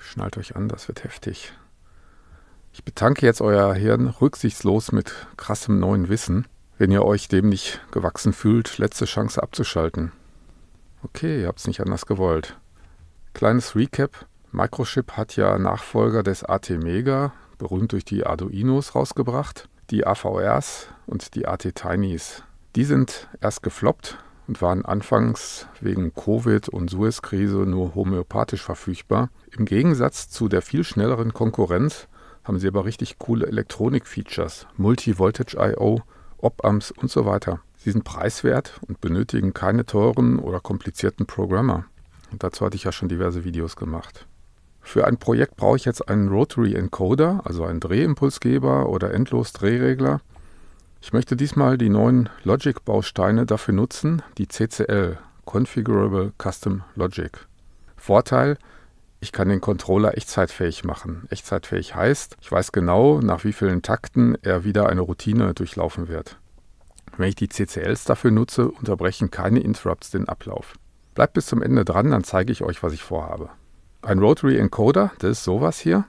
Schnallt euch an, das wird heftig. Ich betanke jetzt euer Hirn rücksichtslos mit krassem neuen Wissen. Wenn ihr euch dem nicht gewachsen fühlt, letzte Chance abzuschalten. Okay, ihr habt es nicht anders gewollt. Kleines Recap. Microchip hat ja Nachfolger des AT-Mega, berühmt durch die Arduinos, rausgebracht. Die AVRs und die AT-Tinys. Die sind erst gefloppt und waren anfangs wegen Covid und Suez-Krise nur homöopathisch verfügbar. Im Gegensatz zu der viel schnelleren Konkurrenz haben sie aber richtig coole Elektronik-Features, Multi-Voltage-I.O., Op-Amps und so weiter. Sie sind preiswert und benötigen keine teuren oder komplizierten Programmer. Und dazu hatte ich ja schon diverse Videos gemacht. Für ein Projekt brauche ich jetzt einen Rotary Encoder, also einen Drehimpulsgeber oder Endlos-Drehregler. Ich möchte diesmal die neuen Logic-Bausteine dafür nutzen, die CCL, Configurable Custom Logic. Vorteil: Ich kann den Controller echtzeitfähig machen. Echtzeitfähig heißt, ich weiß genau, nach wie vielen Takten er wieder eine Routine durchlaufen wird. Wenn ich die CCLs dafür nutze, unterbrechen keine Interrupts den Ablauf. Bleibt bis zum Ende dran, dann zeige ich euch, was ich vorhabe. Ein Rotary Encoder, das ist sowas hier.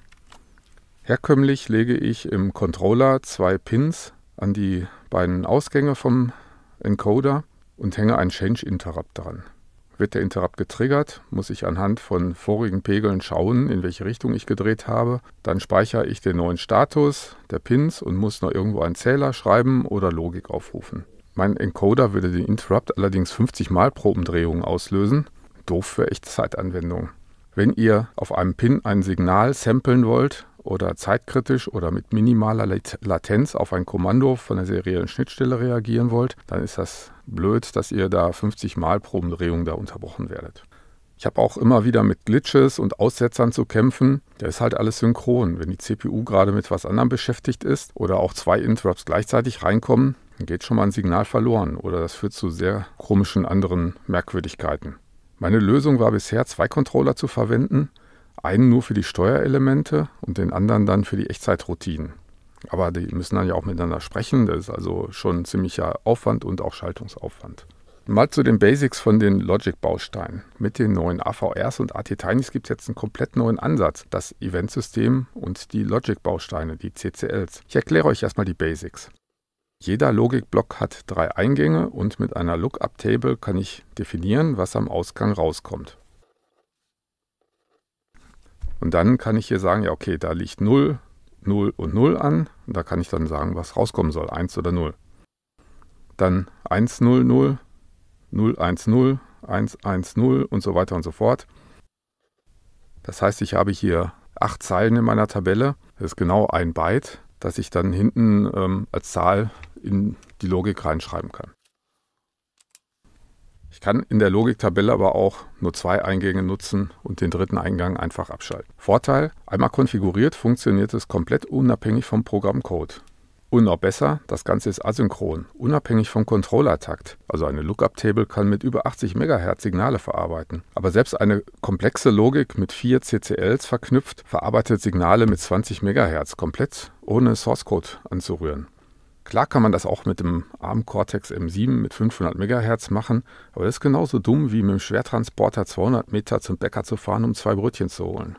Herkömmlich lege ich im Controller 2 Pins an die beiden Ausgänge vom Encoder und hänge einen Change Interrupt dran. Wird der Interrupt getriggert, muss ich anhand von vorigen Pegeln schauen, in welche Richtung ich gedreht habe. Dann speichere ich den neuen Status der Pins und muss noch irgendwo einen Zähler schreiben oder Logik aufrufen. Mein Encoder würde den Interrupt allerdings 50 Mal pro Umdrehung auslösen. Doof für Echtzeitanwendungen. Wenn ihr auf einem Pin ein Signal samplen wollt oder zeitkritisch oder mit minimaler Latenz auf ein Kommando von der seriellen Schnittstelle reagieren wollt, dann ist das blöd, dass ihr da 50 Mal pro Umdrehung da unterbrochen werdet. Ich habe auch immer wieder mit Glitches und Aussetzern zu kämpfen. Da ist halt alles synchron. Wenn die CPU gerade mit was anderem beschäftigt ist oder auch 2 Interrupts gleichzeitig reinkommen, dann geht schon mal ein Signal verloren oder das führt zu sehr komischen anderen Merkwürdigkeiten. Meine Lösung war bisher, 2 Controller zu verwenden, einen nur für die Steuerelemente und den anderen dann für die Echtzeitroutinen. Aber die müssen dann ja auch miteinander sprechen, das ist also schon ein ziemlicher Aufwand und auch Schaltungsaufwand. Mal zu den Basics von den Logic-Bausteinen. Mit den neuen AVRs und AT-Tinys gibt es jetzt einen komplett neuen Ansatz, das Eventsystem und die Logic-Bausteine, die CCLs. Ich erkläre euch erstmal die Basics. Jeder Logikblock hat 3 Eingänge und mit einer Lookup-Table kann ich definieren, was am Ausgang rauskommt. Und dann kann ich hier sagen, ja okay, da liegt 0, 0 und 0 an. Und da kann ich dann sagen, was rauskommen soll, 1 oder 0. Dann 1, 0, 0, 0, 1, 0, 1, 1, 0 und so weiter und so fort. Das heißt, ich habe hier 8 Zeilen in meiner Tabelle. Das ist genau ein Byte, das ich dann hinten als Zahl in die Logik reinschreiben kann. Ich kann in der Logiktabelle aber auch nur 2 Eingänge nutzen und den dritten Eingang einfach abschalten. Vorteil: Einmal konfiguriert, funktioniert es komplett unabhängig vom Programmcode. Und noch besser, das Ganze ist asynchron, unabhängig vom Controllertakt. Also eine Lookup-Table kann mit über 80 MHz Signale verarbeiten. Aber selbst eine komplexe Logik mit 4 CCLs verknüpft, verarbeitet Signale mit 20 MHz komplett, ohne Source-Code anzurühren. Klar kann man das auch mit dem ARM Cortex M7 mit 500 MHz machen, aber das ist genauso dumm wie mit dem Schwertransporter 200 Meter zum Bäcker zu fahren, um 2 Brötchen zu holen.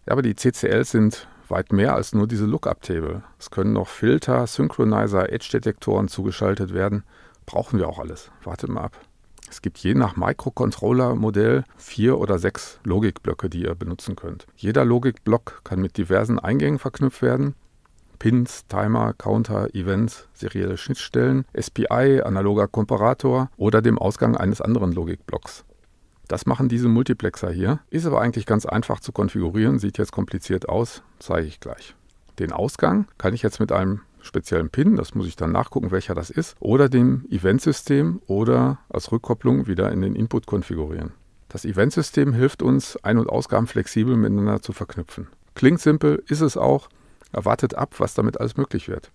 Ja, aber die CCLs sind weit mehr als nur diese Lookup-Table. Es können noch Filter, Synchronizer, Edge-Detektoren zugeschaltet werden. Brauchen wir auch alles. Wartet mal ab. Es gibt je nach Microcontroller-Modell 4 oder 6 Logikblöcke, die ihr benutzen könnt. Jeder Logikblock kann mit diversen Eingängen verknüpft werden. Pins, Timer, Counter, Events, serielle Schnittstellen, SPI, analoger Komparator oder dem Ausgang eines anderen Logikblocks. Das machen diese Multiplexer hier, ist aber eigentlich ganz einfach zu konfigurieren, sieht jetzt kompliziert aus, zeige ich gleich. Den Ausgang kann ich jetzt mit einem speziellen Pin, das muss ich dann nachgucken, welcher das ist, oder dem Eventsystem oder als Rückkopplung wieder in den Input konfigurieren. Das Eventsystem hilft uns, Ein- und Ausgaben flexibel miteinander zu verknüpfen. Klingt simpel, ist es auch. Erwartet ab, was damit alles möglich wird.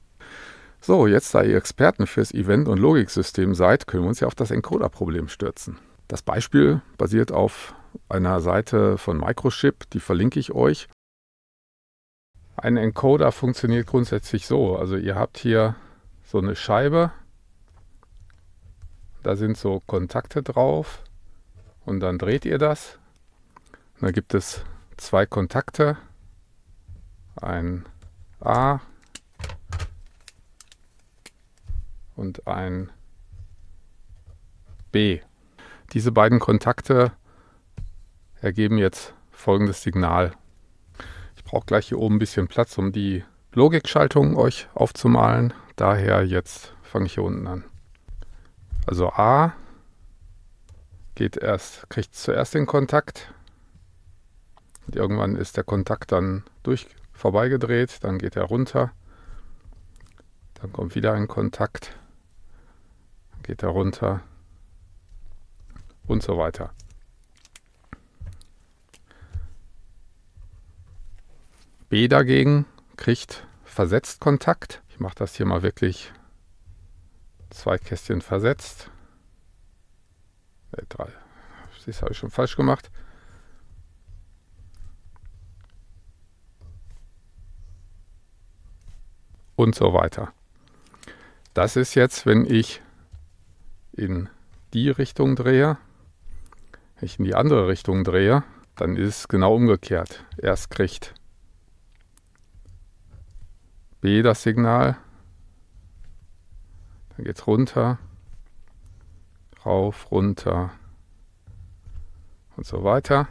So, jetzt da ihr Experten fürs Event- und Logiksystem seid, können wir uns ja auf das Encoder-Problem stürzen. Das Beispiel basiert auf einer Seite von Microchip, die verlinke ich euch. Ein Encoder funktioniert grundsätzlich so, also ihr habt hier so eine Scheibe, da sind so Kontakte drauf und dann dreht ihr das. Und da gibt es zwei Kontakte, ein A und ein B. Diese beiden Kontakte ergeben jetzt folgendes Signal. Ich brauche gleich hier oben ein bisschen Platz, um die Logikschaltung euch aufzumalen. Daher jetzt fange ich hier unten an. Also A kriegt zuerst den Kontakt. Und irgendwann ist der Kontakt dann vorbeigedreht, dann geht er runter. Dann kommt wieder ein Kontakt, dann geht er runter und so weiter. B dagegen kriegt versetzt Kontakt. Ich mache das hier mal wirklich 2 Kästchen versetzt. 3. Das habe ich schon falsch gemacht. Und so weiter. Das ist jetzt, wenn ich in die Richtung drehe. Wenn ich in die andere Richtung drehe, dann ist es genau umgekehrt. Erst kriegt B das Signal, dann geht es runter, rauf, runter und so weiter.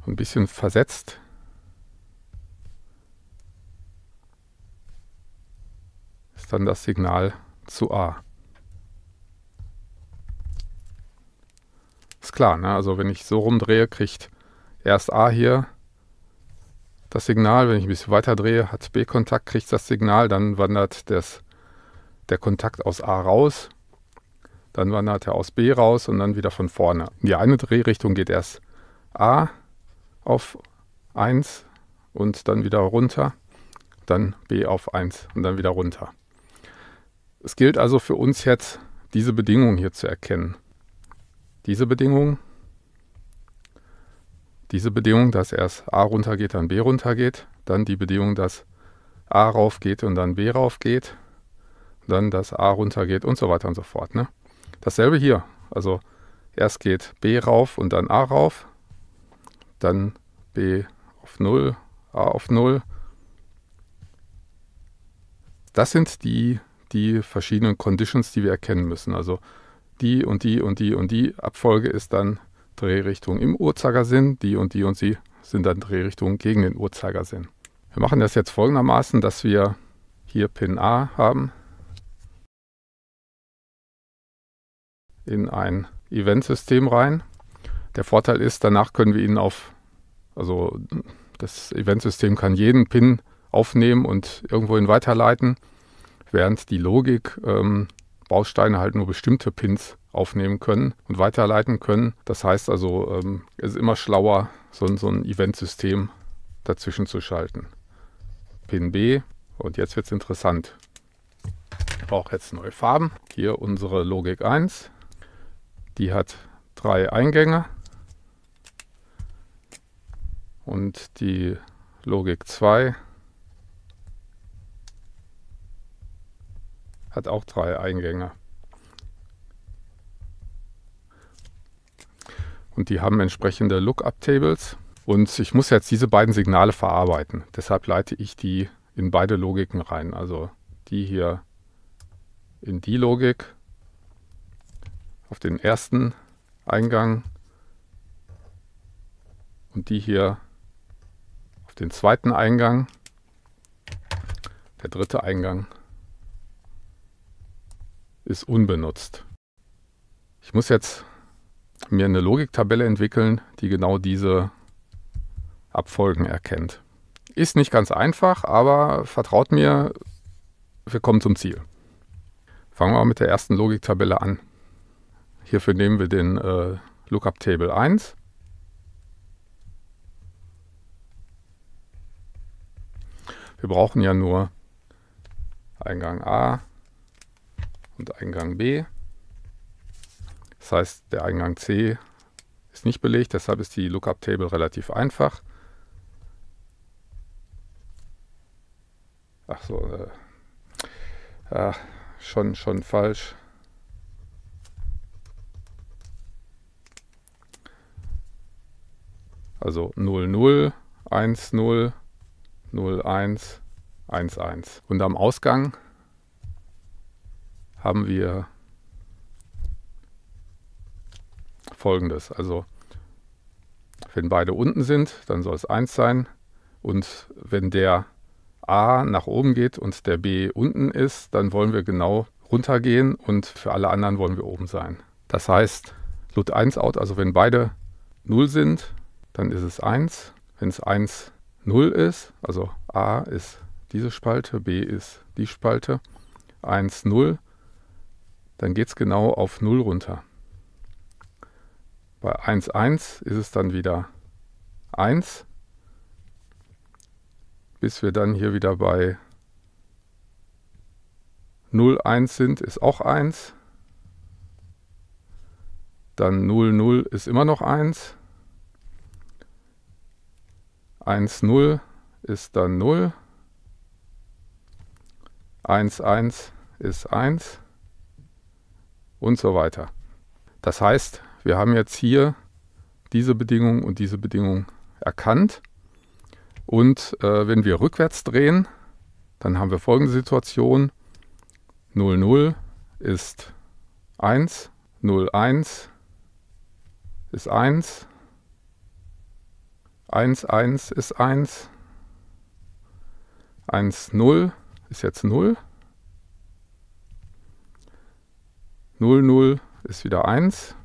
Ein bisschen versetzt. Ist dann das Signal zu A. Ist klar, ne? Also wenn ich so rumdrehe, kriegt erst A hier das Signal. Wenn ich ein bisschen weiter drehe, hat B Kontakt, kriegt das Signal. Dann wandert der Kontakt aus A raus. Dann wandert er aus B raus und dann wieder von vorne. In die eine Drehrichtung geht erst A auf 1 und dann wieder runter. Dann B auf 1 und dann wieder runter. Es gilt also für uns jetzt, diese Bedingung hier zu erkennen. Diese Bedingung, dass erst A runtergeht, dann B runtergeht, dann die Bedingung, dass A raufgeht und dann B raufgeht, dann dass A runtergeht und so weiter und so fort. Ne? Dasselbe hier, also erst geht B rauf und dann A rauf, dann B auf 0, A auf 0. Das sind die verschiedenen Conditions, die wir erkennen müssen. Also die und die und die und die Abfolge ist dann Drehrichtung im Uhrzeigersinn, die und sie sind dann Drehrichtungen gegen den Uhrzeigersinn. Wir machen das jetzt folgendermaßen, dass wir hier Pin A haben in ein Eventsystem rein. Der Vorteil ist, danach können wir ihn also das Eventsystem kann jeden Pin aufnehmen und irgendwohin weiterleiten, während die Logik Bausteine halt nur bestimmte Pins aufnehmen können und weiterleiten können. Das heißt also, es ist immer schlauer, so ein Eventsystem dazwischen zu schalten. Pin B, und jetzt wird es interessant. Ich brauche jetzt neue Farben. Hier unsere Logik 1. Die hat 3 Eingänge. Und die Logik 2 hat auch 3 Eingänge. Und die haben entsprechende Lookup-Tables. Und ich muss jetzt diese beiden Signale verarbeiten. Deshalb leite ich die in beide Logiken rein. Also die hier in die Logik auf den ersten Eingang und die hier auf den zweiten Eingang. Der dritte Eingang ist unbenutzt. Ich muss jetzt mir eine Logiktabelle entwickeln, die genau diese Abfolgen erkennt. Ist nicht ganz einfach, aber vertraut mir, wir kommen zum Ziel. Fangen wir mal mit der ersten Logiktabelle an. Hierfür nehmen wir den Lookup Table 1. Wir brauchen ja nur Eingang A und Eingang B. Das heißt, der Eingang C ist nicht belegt, deshalb ist die Lookup Table relativ einfach. Ach so, schon falsch. Also 0, 0, 1, 0, 0, 1, 1, 1. Und am Ausgang haben wir Folgendes. Also wenn beide unten sind, dann soll es 1 sein. Und wenn der A nach oben geht und der B unten ist, dann wollen wir genau runtergehen und für alle anderen wollen wir oben sein. Das heißt, Lut 1 out, also wenn beide 0 sind, dann ist es 1. Wenn es 1, 0 ist, also A ist diese Spalte, B ist die Spalte, 1, 0, dann geht es genau auf 0 runter. Bei 1, 1 ist es dann wieder 1, bis wir dann hier wieder bei 0, 1 sind, ist auch 1. Dann 0, 0 ist immer noch 1. 1, 0 ist dann 0. 1, 1 ist 1 und so weiter. Das heißt, wir haben jetzt hier diese Bedingung und diese Bedingung erkannt. Und wenn wir rückwärts drehen, dann haben wir folgende Situation. 0, 0 ist 1, 0, 1 ist 1, 1, 1 ist 1, 1, 0 ist jetzt 0, 0, 0 ist wieder 1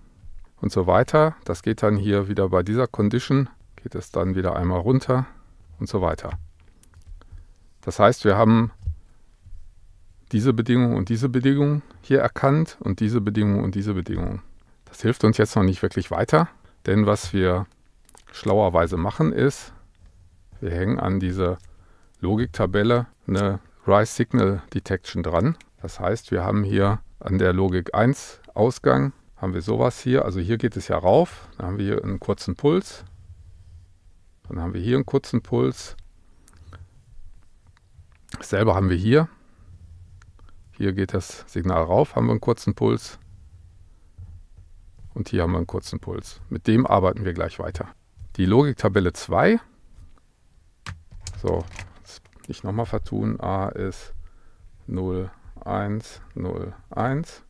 und so weiter. Das geht dann hier wieder bei dieser Condition, geht es dann wieder einmal runter und so weiter. Das heißt, wir haben diese Bedingung und diese Bedingung hier erkannt und diese Bedingung und diese Bedingung. Das hilft uns jetzt noch nicht wirklich weiter, denn was wir schlauerweise machen ist, wir hängen an diese Logiktabelle eine Rise Signal Detection dran. Das heißt, wir haben hier an der Logik 1 Ausgang, haben wir sowas hier, also hier geht es ja rauf, dann haben wir hier einen kurzen Puls, dann haben wir hier einen kurzen Puls, dasselbe haben wir hier. Hier geht das Signal rauf, haben wir einen kurzen Puls. Und hier haben wir einen kurzen Puls. Mit dem arbeiten wir gleich weiter. Die Logiktabelle 2. So, nicht nochmal vertun. A ist 0, 1, 0, 1.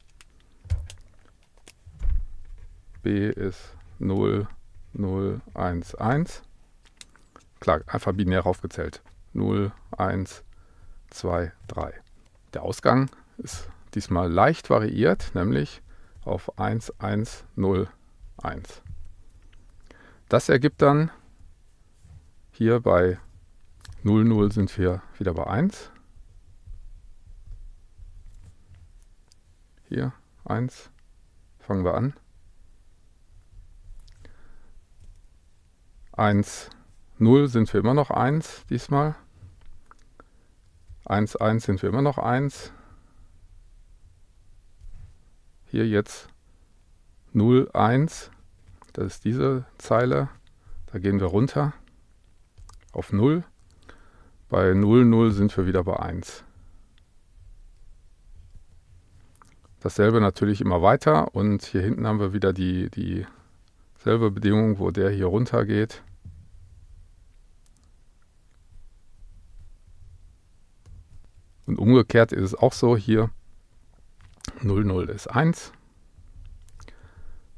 B ist 0, 0, 1, 1. Klar, einfach binär aufgezählt. 0, 1, 2, 3. Der Ausgang ist diesmal leicht variiert, nämlich auf 1, 1, 0, 1. Das ergibt dann, hier bei 0, 0 sind wir wieder bei 1. Hier 1, fangen wir an. 1, 0 sind wir immer noch 1 diesmal. 1, 1 sind wir immer noch 1. Hier jetzt 0, 1. Das ist diese Zeile. Da gehen wir runter auf 0. Bei 0, 0 sind wir wieder bei 1. Dasselbe natürlich immer weiter. Und hier hinten haben wir wieder dieselbe Bedingung, wo der hier runter geht. Und umgekehrt ist es auch so, hier 0, 0 ist 1,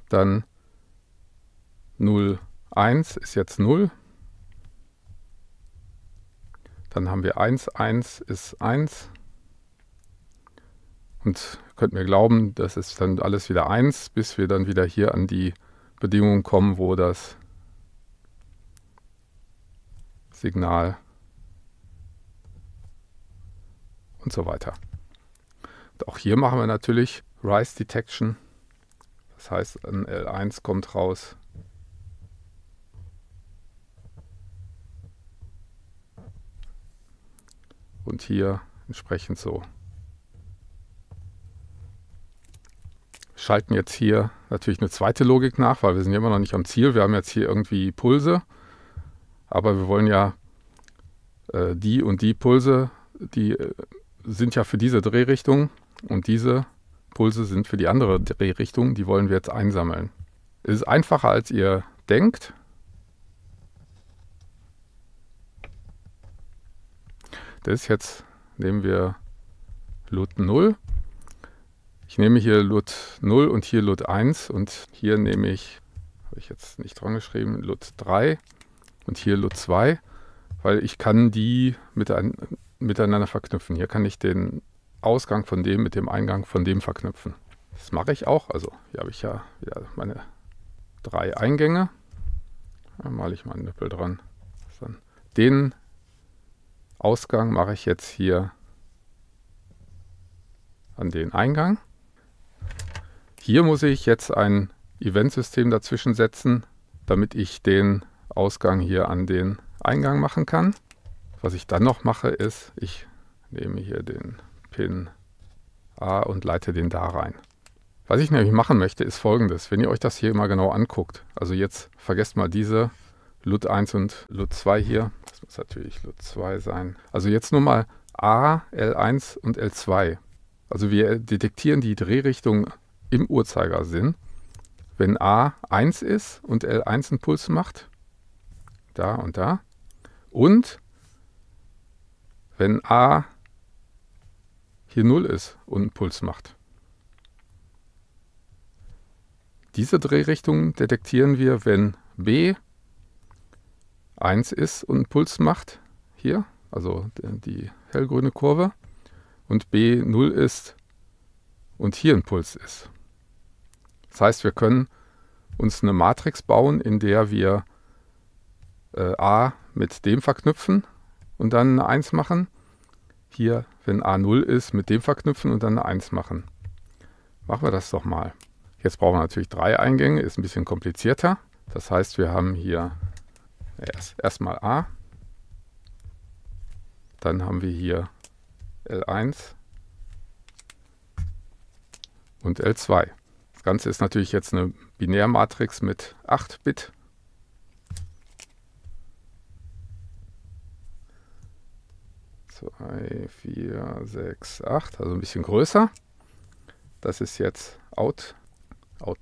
dann 0, 1 ist jetzt 0, dann haben wir 1, 1 ist 1 und könnt mir glauben, das ist dann alles wieder 1, bis wir dann wieder hier an die Bedingungen kommen, wo das Signal und so weiter. Und auch hier machen wir natürlich Rise Detection. Das heißt, ein L1 kommt raus. Und hier entsprechend so. Wir schalten jetzt hier natürlich eine zweite Logik nach, weil wir sind ja immer noch nicht am Ziel. Wir haben jetzt hier irgendwie Pulse, aber wir wollen ja die und die Pulse, die sind ja für diese Drehrichtung und diese Pulse sind für die andere Drehrichtung, die wollen wir jetzt einsammeln. Es ist einfacher, als ihr denkt. Das ist jetzt, nehmen wir LUT 0. Ich nehme hier LUT 0 und hier LUT 1 und hier nehme ich, habe ich jetzt nicht dran geschrieben, LUT 3 und hier LUT 2, weil ich kann die miteinander verknüpfen. Hier kann ich den Ausgang von dem mit dem Eingang von dem verknüpfen. Das mache ich auch. Also hier habe ich ja wieder meine 3 Eingänge. Da male ich mal einen Nippel dran. Dann den Ausgang mache ich jetzt hier an den Eingang. Hier muss ich jetzt ein Eventsystem dazwischen setzen, damit ich den Ausgang hier an den Eingang machen kann. Was ich dann noch mache ist, ich nehme hier den Pin A und leite den da rein. Was ich nämlich machen möchte, ist Folgendes. Wenn ihr euch das hier mal genau anguckt, also jetzt vergesst mal diese LUT 1 und LUT 2 hier. Das muss natürlich LUT 2 sein. Also jetzt nur mal A, L1 und L2. Also wir detektieren die Drehrichtung im Uhrzeigersinn, wenn A 1 ist und L1 einen Puls macht, da und da, und wenn A hier 0 ist und einen Puls macht. Diese Drehrichtung detektieren wir, wenn B 1 ist und einen Puls macht, hier, also die hellgrüne Kurve, und B 0 ist und hier ein Puls ist. Das heißt, wir können uns eine Matrix bauen, in der wir A mit dem verknüpfen und dann eine 1 machen. Hier, wenn A 0 ist, mit dem verknüpfen und dann eine 1 machen. Machen wir das doch mal. Jetzt brauchen wir natürlich 3 Eingänge, ist ein bisschen komplizierter. Das heißt, wir haben hier erstmal A. Dann haben wir hier L1 und L2. Das Ganze ist natürlich jetzt eine Binärmatrix mit 8 Bit. Zwei, 4, 6, 8, also ein bisschen größer. Das ist jetzt Out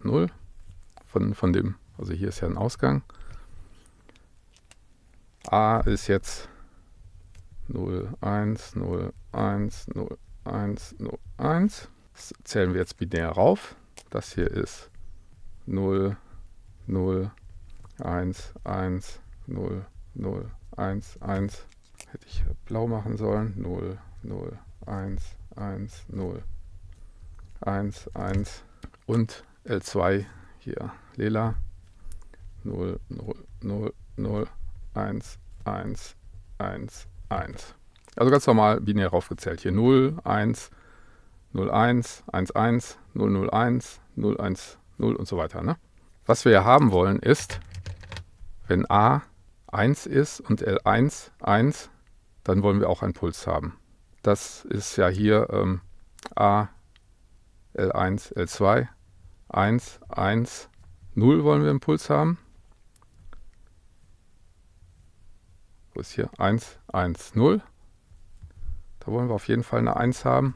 0 von dem, also hier ist ja ein Ausgang. A ist jetzt 0, 1, 0, 1, 0, 1, 0, 1. Das zählen wir jetzt binär rauf. Das hier ist 0, 0, 1, 1, 0, 0, 1, 1. Hätte ich blau machen sollen. 0, 0, 1, 1, 0, 1, 1. Und L2 hier lila. 0, 0, 0, 0, 1, 1, 1, 1. Also ganz normal binär raufgezählt. Hier 0, 1, 0, 1, 1, 1, 0, 0, 1, 0, 1, 0 und so weiter. Ne? Was wir ja haben wollen ist, wenn A 1 ist und L1 1, dann wollen wir auch einen Puls haben. Das ist ja hier A, L1, L2, 1, 1, 0 wollen wir einen Puls haben. Wo ist hier? 1, 1, 0. Da wollen wir auf jeden Fall eine 1 haben.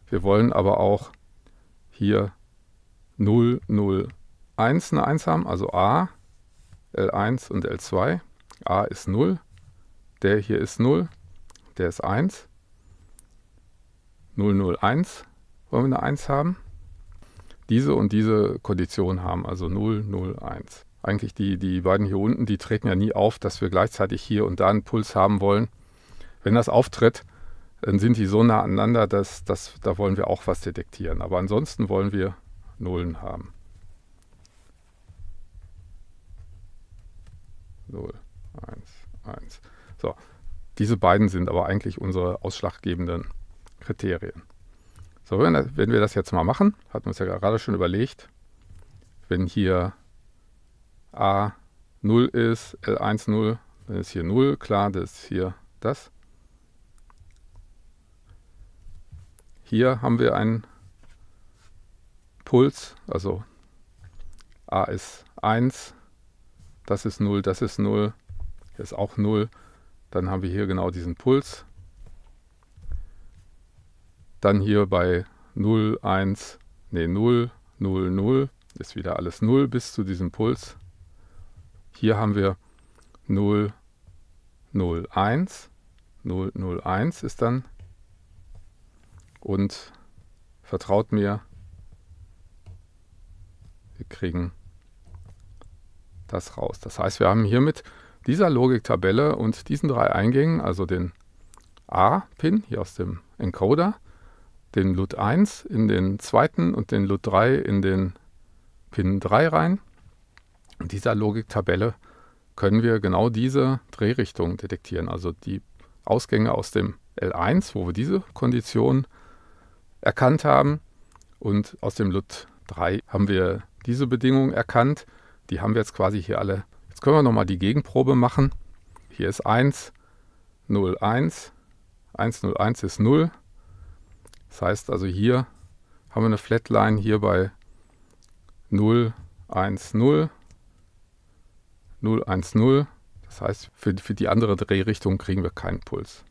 Wir wollen aber auch hier 0, 0, 1 eine 1 haben, also A, L1 und L2. A ist 0, der hier ist 0, der ist 1. 0, 0, 1 wollen wir eine 1 haben. Diese und diese Kondition haben, also 0, 0, 1. Eigentlich die beiden hier unten, die treten ja nie auf, dass wir gleichzeitig hier und da einen Puls haben wollen. Wenn das auftritt, dann sind die so nah aneinander, dass da wollen wir auch was detektieren. Aber ansonsten wollen wir Nullen haben. 0, 1, 1. So, diese beiden sind aber eigentlich unsere ausschlaggebenden Kriterien. So, wenn wir das jetzt mal machen, hatten wir uns ja gerade schon überlegt, wenn hier A 0 ist, L1 0, dann ist hier 0, klar, das ist hier das. Hier haben wir einen Puls, also A ist 1, das ist 0, das ist 0, hier ist auch 0. Dann haben wir hier genau diesen Puls. Dann hier bei 0, 1, 0, 0, 0 ist wieder alles 0 bis zu diesem Puls. Hier haben wir 0, 0, 1. 0, 0, 1 ist dann und vertraut mir, wir kriegen das raus. Das heißt, wir haben hier mit dieser Logiktabelle und diesen 3 Eingängen, also den A-Pin hier aus dem Encoder, den LUT1 in den zweiten und den LUT3 in den Pin 3 rein. In dieser Logiktabelle können wir genau diese Drehrichtung detektieren, also die Ausgänge aus dem L1, wo wir diese Kondition erkannt haben, und aus dem LUT3 haben wir diese Bedingung erkannt. Die haben wir jetzt quasi hier alle. Jetzt können wir nochmal die Gegenprobe machen. Hier ist 1, 0, 1, 1, 0, 1 ist 0. Das heißt also, hier haben wir eine Flatline hier bei 0, 1, 0, 0, 1, 0. Das heißt, für die andere Drehrichtung kriegen wir keinen Puls.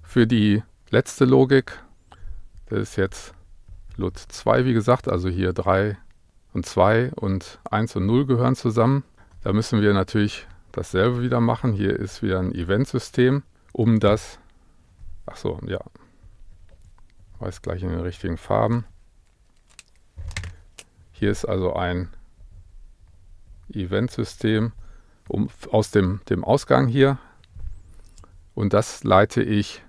Für die letzte Logik, das ist jetzt LUT2, wie gesagt, also hier 3 und 2 und 1 und 0 gehören zusammen. Da müssen wir natürlich dasselbe wieder machen. Hier ist wieder ein Eventsystem, um das, achso, ja, weiß gleich in den richtigen Farben. Hier ist also ein Eventsystem aus dem Ausgang hier, und das leite ich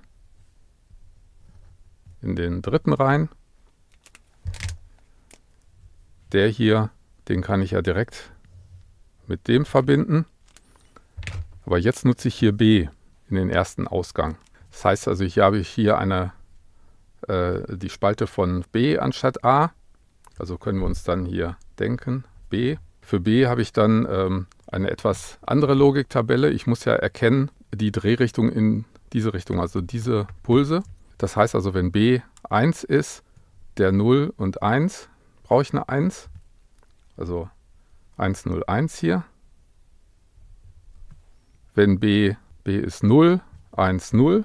in den dritten rein. Der hier, den kann ich ja direkt mit dem verbinden. Aber jetzt nutze ich hier B in den ersten Ausgang. Das heißt also, hier habe ich hier die Spalte von B anstatt A. Also können wir uns dann hier denken, B. Für B habe ich dann eine etwas andere Logiktabelle. Ich muss ja erkennen, die Drehrichtung in diese Richtung, also diese Pulse. Das heißt also, wenn B 1 ist, der 0 und 1, brauche ich eine 1. Also 1, 0, 1 hier. Wenn B ist 0, 1, 0.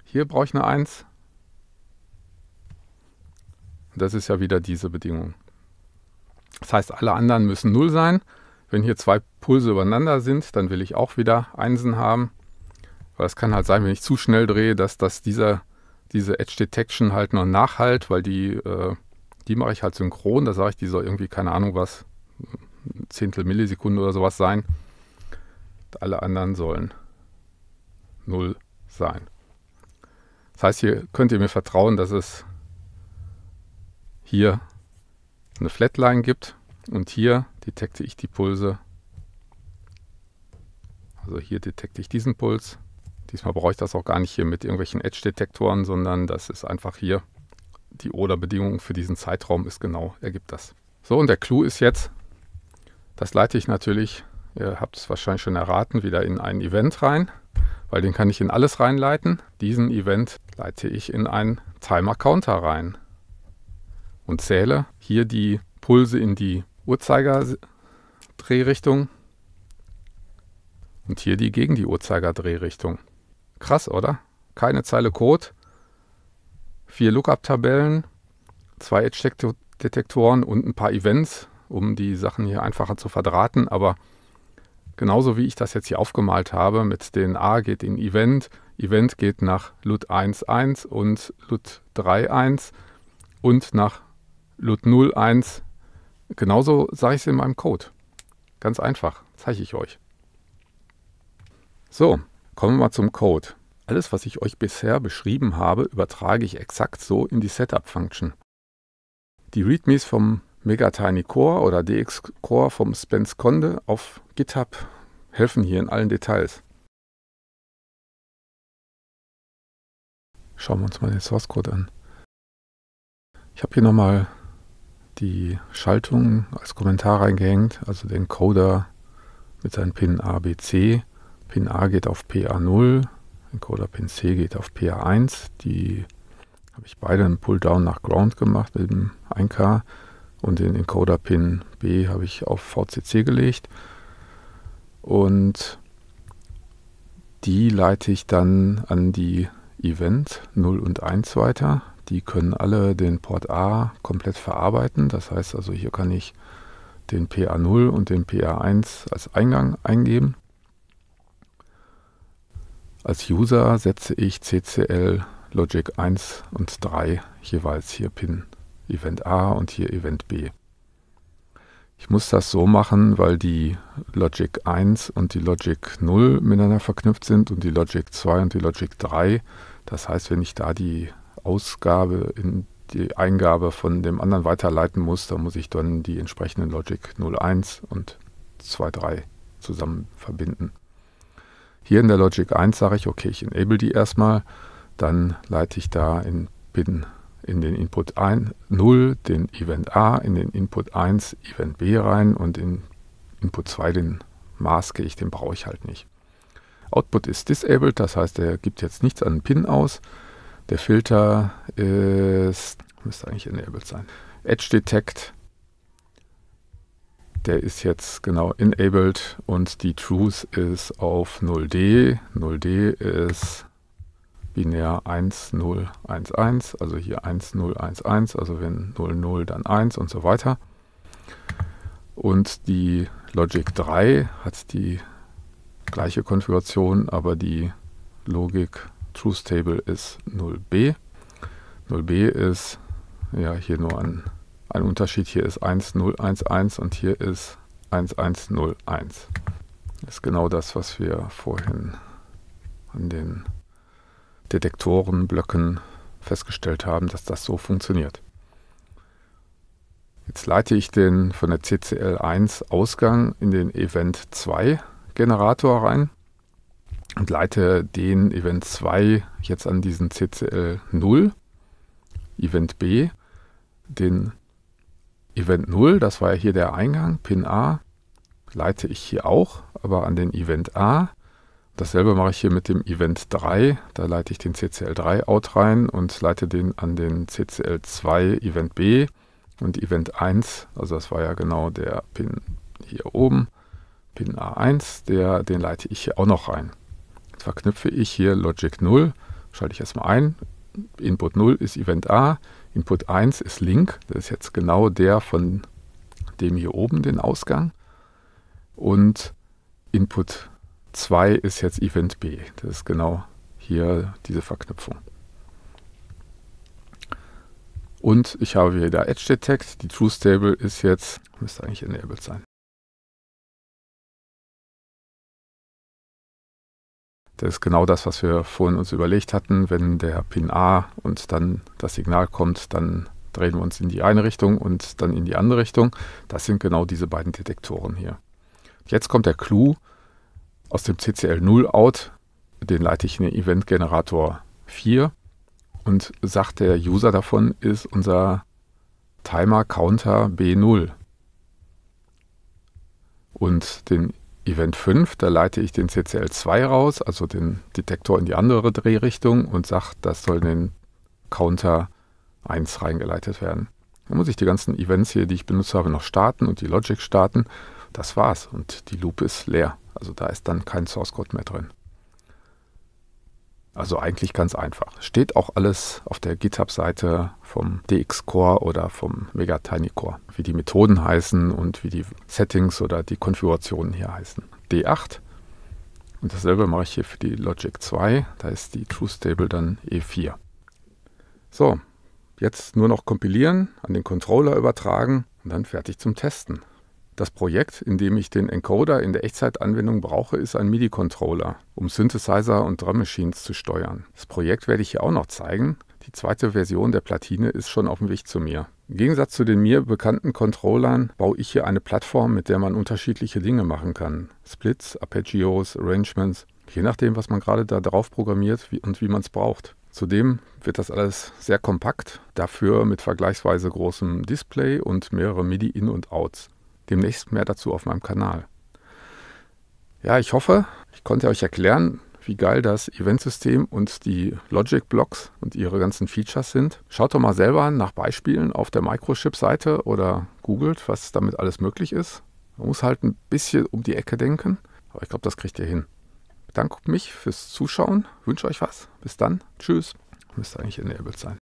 Hier brauche ich eine 1. Das ist ja wieder diese Bedingung. Das heißt, alle anderen müssen 0 sein. Wenn hier 2 Pulse übereinander sind, dann will ich auch wieder Einsen haben. Weil es kann halt sein, wenn ich zu schnell drehe, dass diese Edge Detection halt noch nachhalt, weil die mache ich halt synchron. Da sage ich, die soll irgendwie, keine Ahnung was, Zehntel Millisekunde oder sowas sein. Alle anderen sollen 0 sein. Das heißt, hier könnt ihr mir vertrauen, dass es hier eine Flatline gibt, und hier detekte ich die Pulse. Also hier detekte ich diesen Puls. Diesmal brauche ich das auch gar nicht hier mit irgendwelchen Edge-Detektoren, sondern das ist einfach hier. Die Oder-Bedingung für diesen Zeitraum ist genau, ergibt das. So, und der Clou ist jetzt, das leite ich natürlich, ihr habt es wahrscheinlich schon erraten, wieder in ein Event rein, weil den kann ich in alles reinleiten. Diesen Event leite ich in einen Timer-Counter rein und zähle hier die Pulse in die Uhrzeiger-Drehrichtung und hier die gegen die Uhrzeiger-Drehrichtung. Krass, oder? Keine Zeile Code, 4 Lookup-Tabellen, 2 Edge-Detektoren und ein paar Events, um die Sachen hier einfacher zu verdrahten. Aber genauso wie ich das jetzt hier aufgemalt habe, mit den A geht in Event, Event geht nach LUT1 1 und LUT3 1 und nach LUT0 1. Genauso sage ich es in meinem Code. Ganz einfach, zeige ich euch. So, kommen wir mal zum Code. Alles, was ich euch bisher beschrieben habe, übertrage ich exakt so in die Setup-Function. Die Readmes vom Megatiny Core oder DX Core vom Spence Conde auf GitHub helfen hier in allen Details. Schauen wir uns mal den Source Code an. Ich habe hier nochmal die Schaltung als Kommentar reingehängt, also den Encoder mit seinen Pin A, B, C. Pin A geht auf PA0, Encoder Pin C geht auf PA1. Die habe ich beide einen Pull-Down nach Ground gemacht mit dem 1K, und den Encoder Pin B habe ich auf VCC gelegt. Und die leite ich dann an die Event 0 und 1 weiter. Die können alle den Port A komplett verarbeiten. Das heißt also, hier kann ich den PA0 und den PA1 als Eingang eingeben. Als User setze ich CCL Logic 1 und 3 jeweils hier Pin Event A und hier Event B. Ich muss das so machen, weil die Logic 1 und die Logic 0 miteinander verknüpft sind und die Logic 2 und die Logic 3. Das heißt, wenn ich da die Ausgabe in die Eingabe von dem anderen weiterleiten muss, dann muss ich dann die entsprechenden Logic 0.1 und 2.3 zusammen verbinden. Hier in der Logic 1 sage ich, okay, ich enable die erstmal, dann leite ich da in Pin in den Input 0 den Event A, in den Input 1 Event B rein und in Input 2 den maske ich, den brauche ich halt nicht. Output ist disabled, das heißt, er gibt jetzt nichts an den Pin aus. Der Filter müsste eigentlich enabled sein. Edge Detect, der ist jetzt genau enabled und die Truth ist auf 0D. 0D ist binär 1, 0, 1, 1, also hier 1, 0, 1, 1, also wenn 0, 0, dann 1 und so weiter. Und die Logic 3 hat die gleiche Konfiguration, aber die Logik Truth Table ist 0b. 0b ist ja hier nur ein Unterschied. Hier ist 1, 0, 1, 1 und hier ist 1, 1, 0, 1. Das ist genau das, was wir vorhin an den Detektorenblöcken festgestellt haben, dass das so funktioniert. Jetzt leite ich den von der CCL1 Ausgang in den Event 2 Generator rein und leite den Event 2 jetzt an diesen CCL 0 Event B. Den Event 0, das war ja hier der Eingang, Pin A, leite ich hier auch, aber an den Event A. Dasselbe mache ich hier mit dem Event 3, da leite ich den CCL3 Out rein und leite den an den CCL2 Event B und Event 1, also das war ja genau der Pin hier oben, Pin A1, den leite ich hier auch noch rein. Jetzt verknüpfe ich hier Logic 0, schalte ich erstmal ein, Input 0 ist Event A, Input 1 ist Link, das ist jetzt genau der von dem hier oben, den Ausgang, und Input 2 ist jetzt Event B. Das ist genau hier diese Verknüpfung. Und ich habe wieder Edge Detect. Die Truth Table ist jetzt, müsste eigentlich enabled sein. Das ist genau das, was wir vorhin uns überlegt hatten. Wenn der Pin A und dann das Signal kommt, dann drehen wir uns in die eine Richtung und dann in die andere Richtung. Das sind genau diese beiden Detektoren hier. Jetzt kommt der Clou. Aus dem CCL0 Out, den leite ich in den Event Generator 4 und sagt der User davon ist unser Timer Counter B0. Und den Event 5, da leite ich den CCL2 raus, also den Detektor in die andere Drehrichtung und sage, das soll in den Counter 1 reingeleitet werden. Dann muss ich die ganzen Events hier, die ich benutzt habe, noch starten und die Logic starten. Das war's und die Loop ist leer. Also da ist dann kein Source Code mehr drin. Also eigentlich ganz einfach. Steht auch alles auf der GitHub-Seite vom DX Core oder vom Mega Tiny Core, wie die Methoden heißen und wie die Settings oder die Konfigurationen hier heißen. D8 und dasselbe mache ich hier für die Logic 2, da ist die Truth Table dann E4. So, jetzt nur noch kompilieren, an den Controller übertragen und dann fertig zum Testen. Das Projekt, in dem ich den Encoder in der Echtzeitanwendung brauche, ist ein MIDI-Controller, um Synthesizer und Drum Machines zu steuern. Das Projekt werde ich hier auch noch zeigen. Die zweite Version der Platine ist schon auf dem Weg zu mir. Im Gegensatz zu den mir bekannten Controllern baue ich hier eine Plattform, mit der man unterschiedliche Dinge machen kann. Splits, Arpeggios, Arrangements, je nachdem, was man gerade da drauf programmiert und wie man es braucht. Zudem wird das alles sehr kompakt, dafür mit vergleichsweise großem Display und mehrere MIDI-In- und Outs. Demnächst mehr dazu auf meinem Kanal. Ja, ich hoffe, ich konnte euch erklären, wie geil das Eventsystem und die Logic-Blocks und ihre ganzen Features sind. Schaut doch mal selber nach Beispielen auf der Microchip-Seite oder googelt, was damit alles möglich ist. Man muss halt ein bisschen um die Ecke denken, aber ich glaube, das kriegt ihr hin. Ich bedanke mich fürs Zuschauen, wünsche euch was. Bis dann, tschüss. Müsste eigentlich enabled sein.